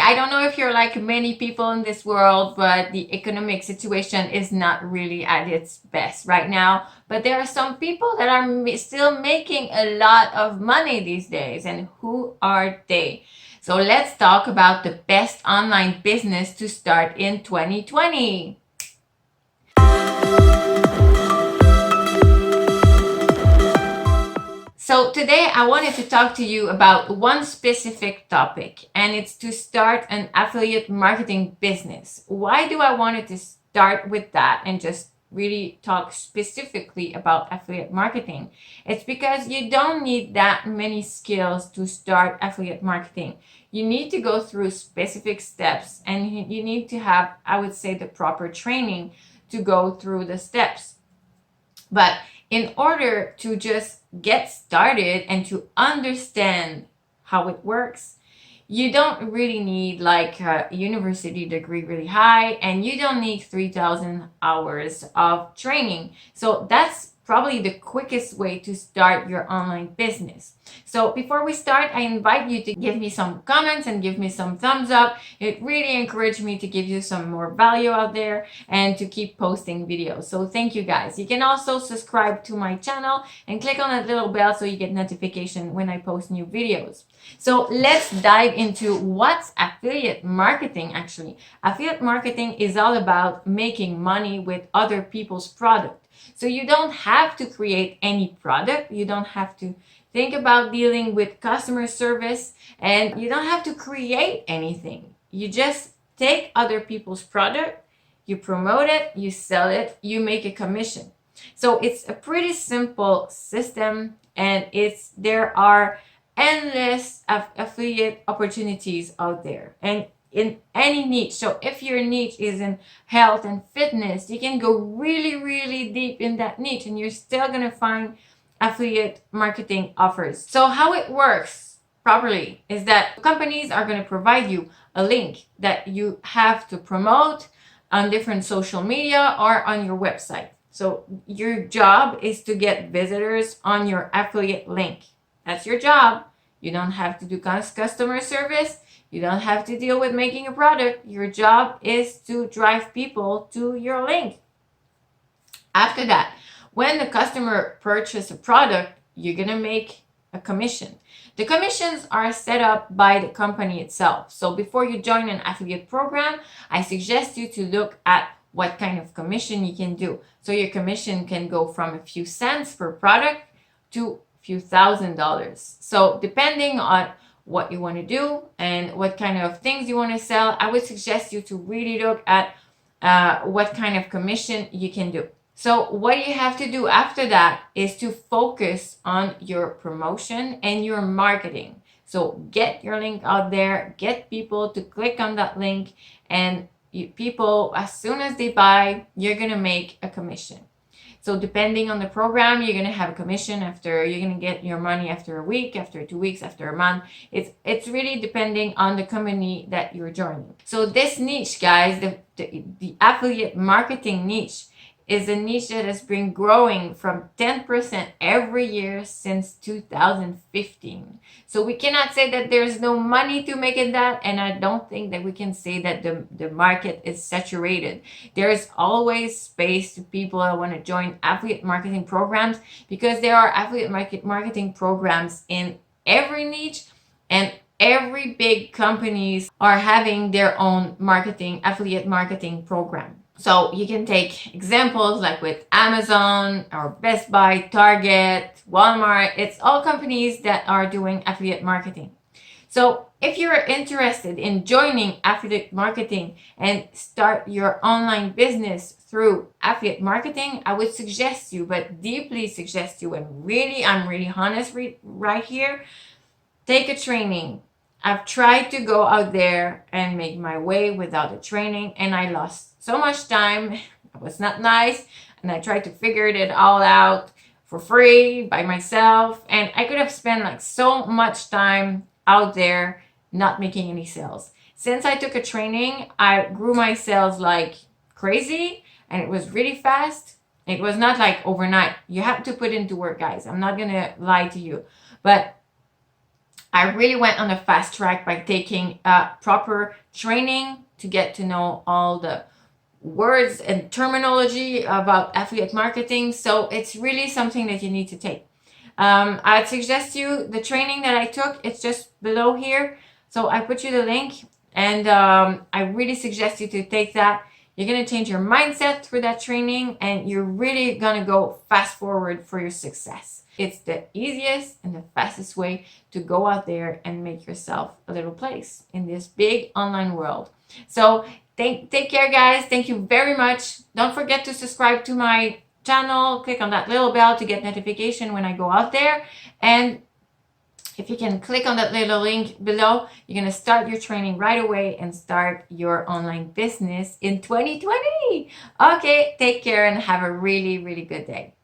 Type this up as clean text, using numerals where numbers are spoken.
I don't know if you're like many people in this world, but the economic situation is not really at its best right now. But there are some people that are still making a lot of money these days. And who are they? So let's talk about the best online business to start in 2020. So today I wanted to talk to you about one specific topic, and it's to start an affiliate marketing business. Why do I wanted to start with that and just really talk specifically about affiliate marketing? It's because you don't need that many skills to start affiliate marketing. You need to go through specific steps, and you need to have, I would say, the proper training to go through the steps. But in order to just get started and to understand how it works, you don't really need like a university degree really high, and you don't need 3,000 hours of training. So that's probably the quickest way to start your online business. So before we start, I invite you to give me some comments and give me some thumbs up. It really encouraged me to give you some more value out there and to keep posting videos. So thank you guys. You can also subscribe to my channel and click on that little bell so you get notification when I post new videos. So let's dive into what's affiliate marketing actually. Affiliate marketing is all about making money with other people's product. So you don't have to create any product. You don't have to think about dealing with customer service, and you don't have to create anything. You just take other people's product, you promote it, you sell it, you make a commission. So it's a pretty simple system, and there are endless affiliate opportunities out there. And in any niche. So if your niche is in health and fitness, you can go really, really deep in that niche and you're still going to find affiliate marketing offers. So how it works properly is that companies are going to provide you a link that you have to promote on different social media or on your website. So your job is to get visitors on your affiliate link. That's your job. You don't have to do customer service. You don't have to deal with making a product. Your job is to drive people to your link. After that, when the customer purchases a product, you're going to make a commission. The commissions are set up by the company itself. So before you join an affiliate program, I suggest you to look at what kind of commission you can do. So your commission can go from a few cents per product to a few $1,000s. So depending on what you want to do and what kind of things you want to sell, I would suggest you to really look at what kind of commission you can do. So what you have to do after that is to focus on your promotion and your marketing. So get your link out there, get people to click on that link, and people, as soon as they buy, you're going to make a commission. So depending on the program, you're going to have a commission you're going to get your money after a week, after 2 weeks, after a month. It's really depending on the company that you're joining. So this niche, guys, the affiliate marketing niche, is a niche that has been growing from 10% every year since 2015. So we cannot say that there's no money to make it that, and I don't think that we can say that the market is saturated. There is always space to people that want to join affiliate marketing programs, because there are affiliate marketing programs in every niche, and every big companies are having their own affiliate marketing program. So you can take examples like with Amazon or Best Buy, Target, Walmart. It's all companies that are doing affiliate marketing. So if you're interested in joining affiliate marketing and start your online business through affiliate marketing, I would suggest you, but deeply suggest you, and I'm really honest right here, take a training. I've tried to go out there and make my way without a training, and I lost so much time. It was not nice, and I tried to figure it all out for free by myself, and I could have spent like so much time out there not making any sales. Since I took a training, I grew my sales like crazy, and it was really fast. It was not like overnight. You have to put into work, guys. I'm not gonna lie to you, but I really went on a fast track by taking proper training to get to know all the words and terminology about affiliate marketing. So it's really something that you need to take. I'd suggest you the training that I took. It's just below here. So I put you the link, and I really suggest you to take that. You're going to change your mindset through that training, and you're really going to go fast forward for your success. It's the easiest and the fastest way to go out there and make yourself a little place in this big online world. So take care, guys. Thank you very much. Don't forget to subscribe to my channel. Click on that little bell to get notification when I go out there. And if you can click on that little link below, you're going to start your training right away and start your online business in 2020. Okay, take care and have a really, really good day.